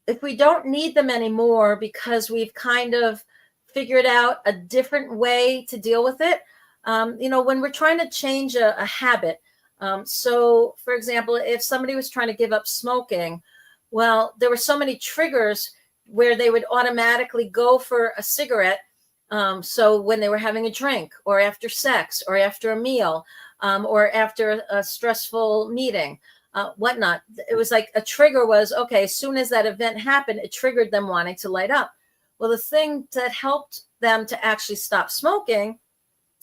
if we don't need them anymore because we've kind of figured out a different way to deal with it, when we're trying to change a habit. So for example, if somebody was trying to give up smoking, well, there were so many triggers where they would automatically go for a cigarette So when they were having a drink, or after sex, or after a meal, or after a stressful meeting, whatnot, it was like a trigger was, okay, as soon as that event happened, it triggered them wanting to light up. Well, the thing that helped them to actually stop smoking,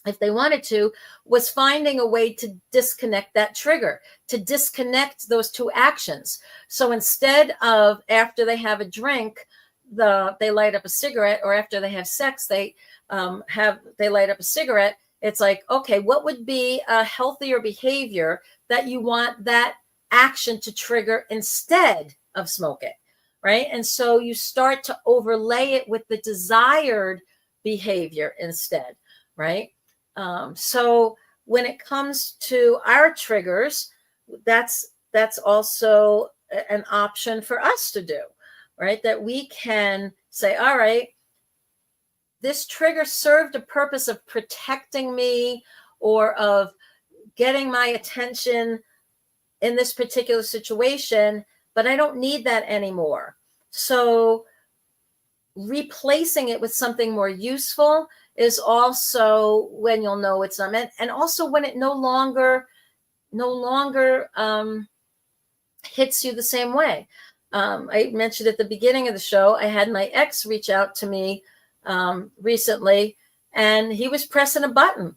if they wanted to, was finding a way to disconnect that trigger, to disconnect those two actions. So instead of after they have a drink, they light up a cigarette, or after they have sex, they light up a cigarette. It's like, okay, what would be a healthier behavior that you want that action to trigger instead of smoking, right? And so you start to overlay it with the desired behavior instead, right? So when it comes to our triggers, that's also an option for us to do, right? That we can say, all right, this trigger served a purpose of protecting me, or of getting my attention in this particular situation, but I don't need that anymore. So replacing it with something more useful is also when you'll know it's not meant, and also when it no longer hits you the same way. I mentioned at the beginning of the show, I had my ex reach out to me recently, and he was pressing a button,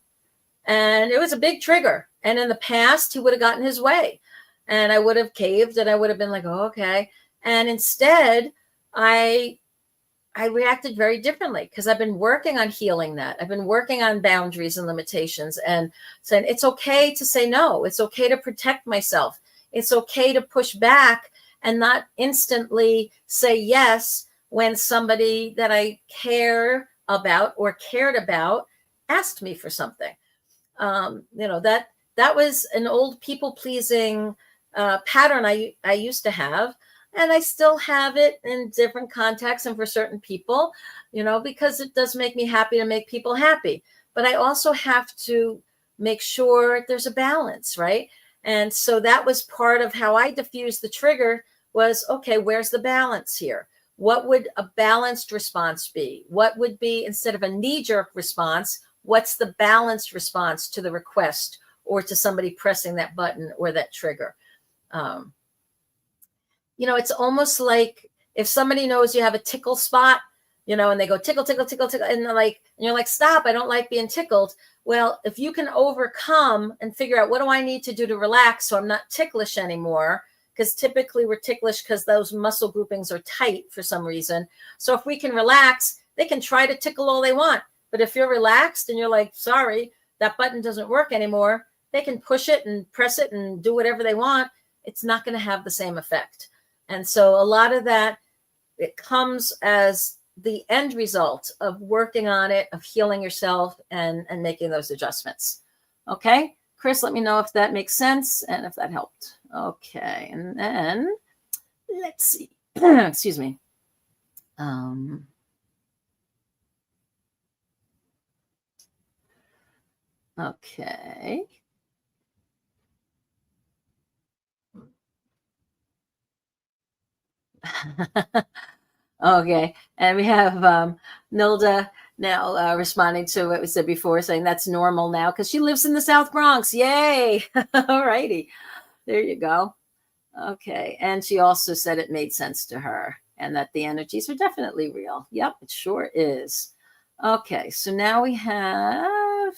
and it was a big trigger. And in the past, he would have gotten his way, and I would have caved, and I would have been like, oh, okay. And instead, I reacted very differently, because I've been working on healing that. I've been working on boundaries and limitations, and saying it's okay to say no. It's okay to protect myself. It's okay to push back and not instantly say yes when somebody that I care about or cared about asked me for something. That was an old people pleasing pattern I used to have. And I still have it in different contexts and for certain people, because it does make me happy to make people happy. But I also have to make sure there's a balance, right? And so that was part of how I diffused the trigger was, okay, where's the balance here? What would a balanced response be? What would be, instead of a knee-jerk response, what's the balanced response to the request or to somebody pressing that button or that trigger? It's almost like if somebody knows you have a tickle spot, and they go tickle, tickle, tickle, tickle, and you're like, stop, I don't like being tickled. Well, if you can overcome and figure out, what do I need to do to relax so I'm not ticklish anymore? Because typically we're ticklish because those muscle groupings are tight for some reason. So if we can relax, they can try to tickle all they want. But if you're relaxed and you're like, sorry, that button doesn't work anymore, they can push it and press it and do whatever they want. It's not going to have the same effect. And so a lot of that, it comes as the end result of working on it, of healing yourself and making those adjustments. Okay, Chris, let me know if that makes sense and if that helped. Okay, and then let's see. Excuse me. Okay. Okay, and we have Nilda now responding to what we said before, saying that's normal now because she lives in the South Bronx. Yay! All righty, there you go. Okay, and she also said it made sense to her and that the energies are definitely real. Yep, it sure is. Okay, so now we have.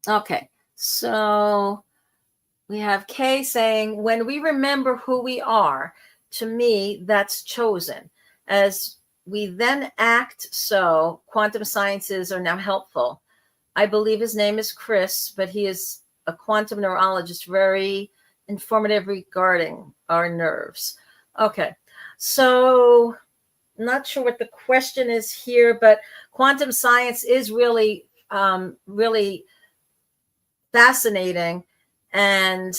Okay, so we have Kay saying, when we remember who we are, to me, that's chosen. As we then act, so quantum sciences are now helpful. I believe his name is Chris, but he is a quantum neurologist, very informative regarding our nerves. Okay, so not sure what the question is here, but quantum science is really, really fascinating. And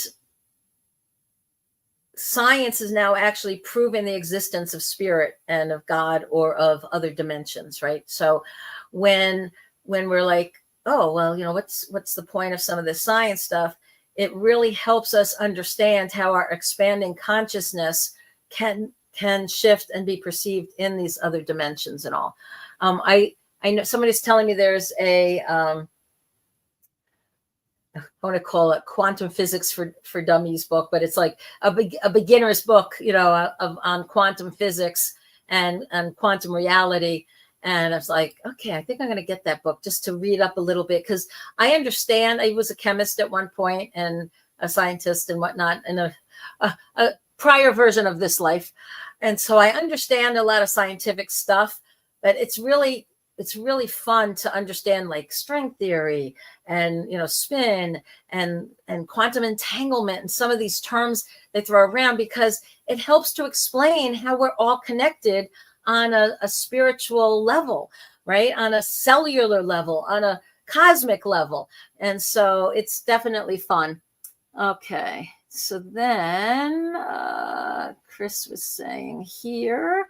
science is now actually proving the existence of spirit and of God or of other dimensions, right? So when we're like, oh, well, what's the point of some of this science stuff? It really helps us understand how our expanding consciousness can can shift and be perceived in these other dimensions and all. I know somebody's telling me there's a I want to call it quantum physics for dummies book, but it's like a beginner's book, on quantum physics and quantum reality. And I was like, okay, I think I'm going to get that book just to read up a little bit, because I understand. I was a chemist at one point and a scientist and whatnot in a prior version of this life. And so I understand a lot of scientific stuff, but it's really fun to understand like string theory and, spin and quantum entanglement and some of these terms they throw around, because it helps to explain how we're all connected on a spiritual level, right? On a cellular level, on a cosmic level. And so it's definitely fun. Okay. So then Chris was saying here,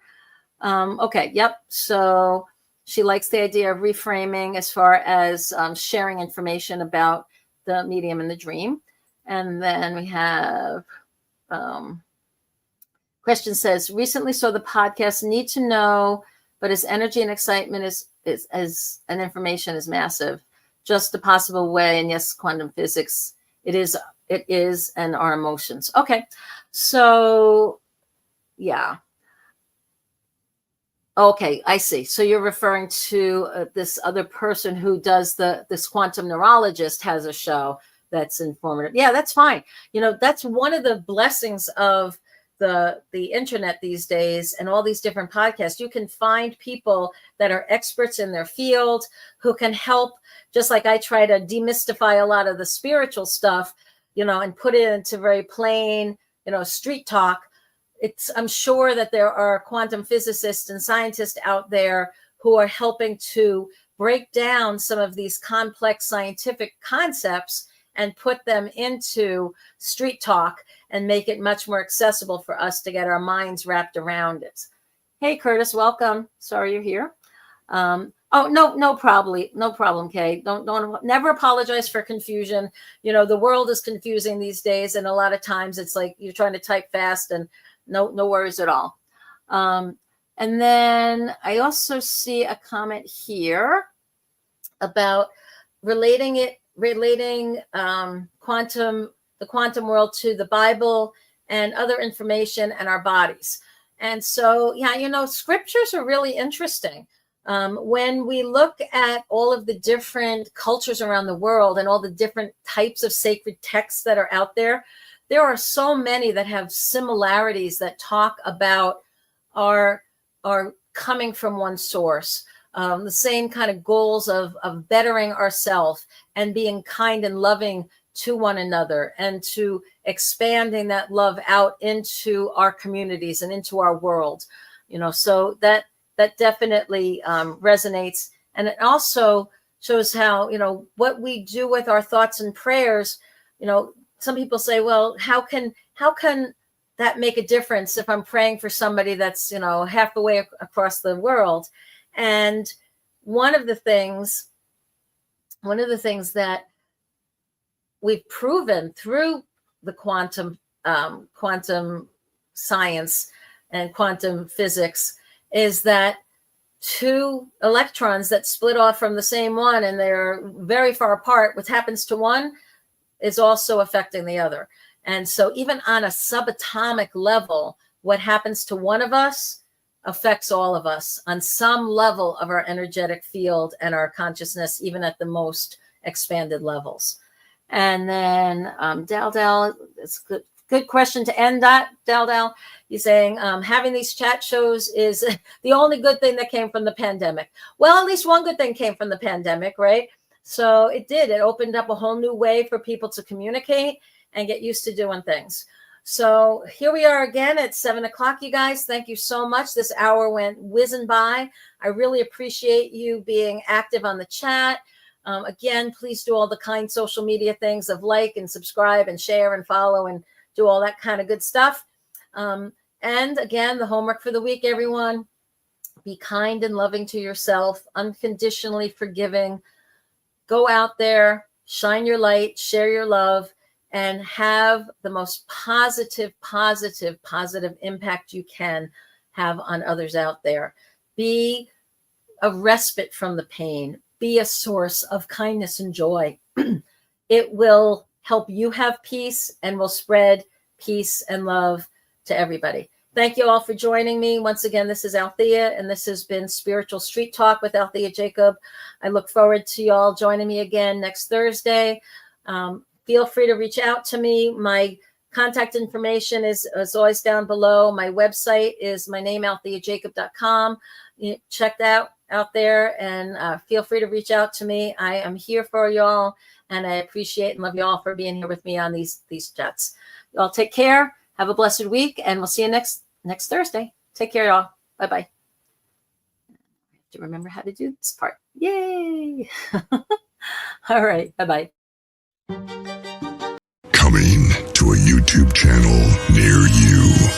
okay. Yep. So she likes the idea of reframing as far as sharing information about the medium and the dream. And then we have question says, recently saw the podcast, need to know, but his energy and excitement is and information is massive. Just a possible way. And yes, quantum physics, it is, and our emotions. Okay. So yeah. Okay, I see. So you're referring to this other person who does this quantum neurologist has a show that's informative. Yeah, that's fine. That's one of the blessings of the internet these days and all these different podcasts. You can find people that are experts in their field who can help, just like I try to demystify a lot of the spiritual stuff, and put it into very plain, street talk. I'm sure that there are quantum physicists and scientists out there who are helping to break down some of these complex scientific concepts and put them into street talk and make it much more accessible for us to get our minds wrapped around it. Hey, Curtis, welcome. Sorry you're here. No problem, Kay. Don't never apologize for confusion. The world is confusing these days, and a lot of times it's like you're trying to type fast, and no worries at all. And then I also see a comment here about relating the quantum world to the Bible and other information and our bodies. And so, yeah, scriptures are really interesting. When we look at all of the different cultures around the world and all the different types of sacred texts that are out there, there are so many that have similarities that talk about our coming from one source, the same kind of goals of bettering ourselves and being kind and loving to one another, and to expanding that love out into our communities and into our world. So that definitely resonates. And it also shows how, what we do with our thoughts and prayers. Some people say, well, how can that make a difference if I'm praying for somebody that's, half the way across the world? And one of the things that we've proven through the quantum science and quantum physics is that two electrons that split off from the same one and they're very far apart, what happens to one is also affecting the other. And so even on a subatomic level, what happens to one of us affects all of us on some level of our energetic field and our consciousness, even at the most expanded levels. And then Dal, it's good question to end that, Dal. You're saying having these chat shows is the only good thing that came from the pandemic. Well, at least one good thing came from the pandemic, right? So it did. It opened up a whole new way for people to communicate and get used to doing things. So here we are again at 7:00, you guys. Thank you so much. This hour went whizzing by. I really appreciate you being active on the chat. Again, please do all the kind social media things of like and subscribe and share and follow and do all that kind of good stuff. And again, the homework for the week, everyone, be kind and loving to yourself, unconditionally forgiving. Go out there, shine your light, share your love, and have the most positive impact you can have on others out there. Be a respite from the pain. Be a source of kindness and joy. It will help you have peace and will spread peace and love to everybody. Thank you all for joining me. Once again, this is Althea, and this has been Spiritual Street Talk with Althea Jacob. I look forward to you all joining me again next Thursday. Feel free to reach out to me. My contact information is always down below. My website is my name, altheajacob.com. Check that out there, and feel free to reach out to me. I am here for y'all, and I appreciate and love you all for being here with me on these chats. Y'all take care. Have a blessed week, and we'll see you next Thursday. Take care, y'all. Bye-bye. I have to remember how to do this part. Yay! All right. Bye-bye. Coming to a YouTube channel near you.